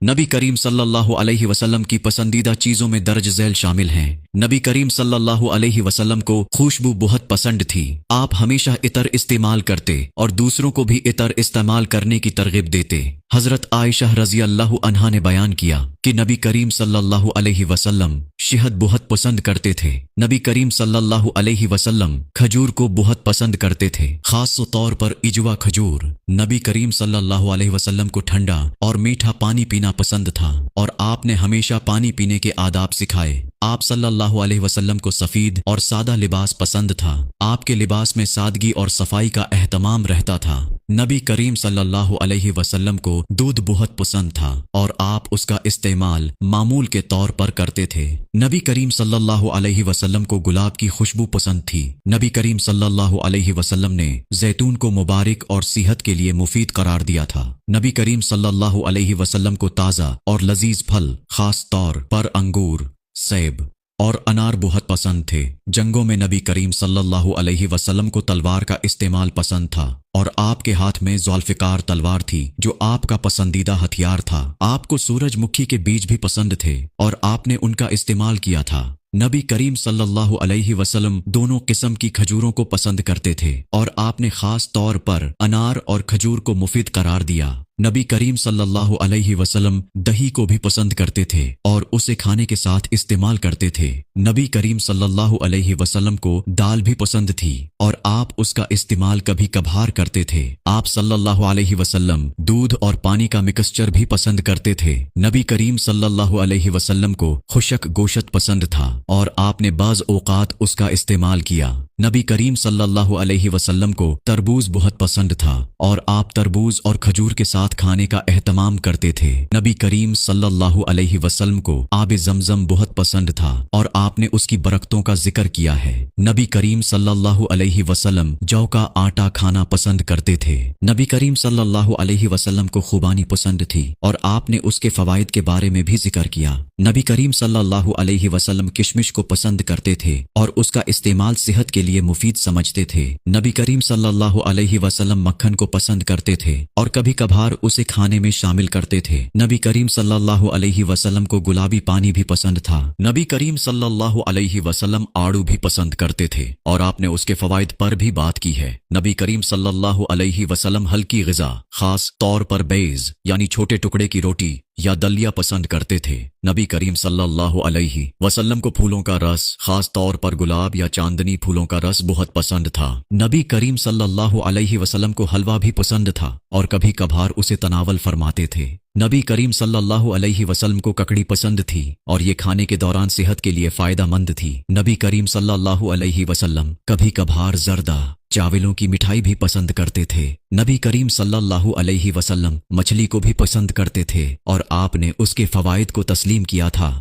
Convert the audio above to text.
नबी करीम सल्लल्लाहु अलैहि वसल्लम की पसंदीदा चीज़ों में दर्ज झैल शामिल हैं। नबी करीम सल्लल्लाहु अलैहि वसल्लम को खुशबू बहुत पसंद थी। आप हमेशा इतर इस्तेमाल करते और दूसरों को भी इतर इस्तेमाल करने की तरगीब देते। हजरत आयशा रज़ी अल्लाह अन्हा ने बयान किया कि नबी करीम सल्लल्लाहु अलैहि वसल्लम शहद बहुत पसंद करते थे। नबी करीम सल्लल्लाहु अलैहि वसल्लम खजूर को बहुत पसंद करते थे, खास तौर पर इजवा खजूर। नबी करीम सल्लल्लाहु अलैहि वसल्लम को ठंडा और मीठा पानी पीना पसंद था और आपने हमेशा पानी पीने के आदाब सिखाए। आप सल्लल्लाहु अलैहि वसल्लम को सफीद और सादा लिबास पसंद था। आपके लिबास में सादगी और सफाई का एहतमाम रहता था। नबी करीम सल्लल्लाहु अलैहि वसल्लम को दूध बहुत पसंद था और आप उसका इस्तेमाल मामूल के तौर पर करते थे। नबी करीम सल्लल्लाहु अलैहि वसल्लम को गुलाब की खुशबू पसंद थी। नबी करीम सल्लल्लाहु अलैहि वसल्लम ने जैतून को मुबारक और सेहत के लिए मुफीद करार दिया था। नबी करीम सल्लल्लाहु अलैहि वसल्लम को ताज़ा और लजीज फल, खास तौर पर अंगूर, सेब और अनार बहुत पसंद थे। जंगों में नबी करीम सल्लल्लाहु अलैहि वसल्लम को तलवार का इस्तेमाल पसंद था और आपके हाथ में ज़ुल्फ़िकार तलवार थी जो आपका पसंदीदा हथियार था। आपको सूरजमुखी के बीज भी पसंद थे और आपने उनका इस्तेमाल किया था। नबी करीम सल्लल्लाहु अलैहि वसल्लम दोनों किस्म की खजूरों को पसंद करते थे और आपने खास तौर पर अनार और खजूर को मुफीद करार दिया। नबी करीम सल्लल्लाहु अलैहि वसल्लम दही को भी पसंद करते थे और उसे खाने के साथ इस्तेमाल करते थे। नबी करीम सल्लल्लाहु अलैहि वसल्लम को दाल भी पसंद थी और आप उसका इस्तेमाल कभी कभार करते थे। आप सल्लल्लाहु अलैहि वसल्लम दूध और पानी का मिक्सचर भी पसंद करते थे। नबी करीम सल्लल्लाहु अलैहि वसल्लम को खुशक गोश्त पसंद था और आपने बाज़ औक़ात उसका इस्तेमाल किया। नबी करीम सल्लल्लाहु अलैहि वसल्लम को तरबूज बहुत पसंद था और आप तरबूज और खजूर के साथ खाने का एहतमाम करते थे। नबी करीम सल्लल्लाहु अलैहि वसल्लम को आब ज़मज़म बहुत पसंद था और आपने उसकी बरकतों का जिक्र किया है। नबी करीम सल्लल्लाहु अलैहि वसल्लम जौ का आटा खाना पसंद करते थे। नबी करीम सल्लल्लाहु अलैहि वसल्लम को खुबानी पसंद थी और आपने उसके फवाइद के बारे में भी जिक्र किया। नबी करीम सल्लल्लाहु अलैहि वसल्लम किशमिश को पसंद करते थे और उसका इस्तेमाल सेहत के लिए मुफीद समझते थे। नबी करीम सल्लल्लाहु अलैहि वसल्लम मक्खन को पसंद करते थे और कभी कभार उसे खाने में शामिल करते थे। नबी करीम सल्लल्लाहु अलैहि वसल्लम को गुलाबी पानी भी पसंद था। नबी करीम सल्लल्लाहु अलैहि वसल्लम आड़ू भी पसंद करते थे और आपने उसके फवाइद पर भी बात की है। नबी करीम सल्लल्लाहु अलैहि वसल्लम हल्की ग़िज़ा, खास तौर पर बैज़ यानी छोटे टुकड़े की रोटी या दलिया पसंद करते थे। नबी करीम सल्लल्लाहु अलैहि वसल्लम को फूलों का रस, खास तौर पर गुलाब या चांदनी फूलों का रस बहुत पसंद था। नबी करीम सल्लल्लाहु अलैहि वसल्लम को हलवा भी पसंद था और कभी कभार उसे तनावल फरमाते थे। नबी करीम सल्लल्लाहु अलैहि वसल्लम को ककड़ी पसंद थी और ये खाने के दौरान सेहत के लिए फायदा मंद थी। नबी करीम सल्लल्लाहु अलैहि वसल्लम कभी कभार जर्दा चावलों की मिठाई भी पसंद करते थे। नबी करीम सल्लल्लाहु अलैहि वसल्लम मछली को भी पसंद करते थे और आपने उसके फवाइद को तस्लीम किया था।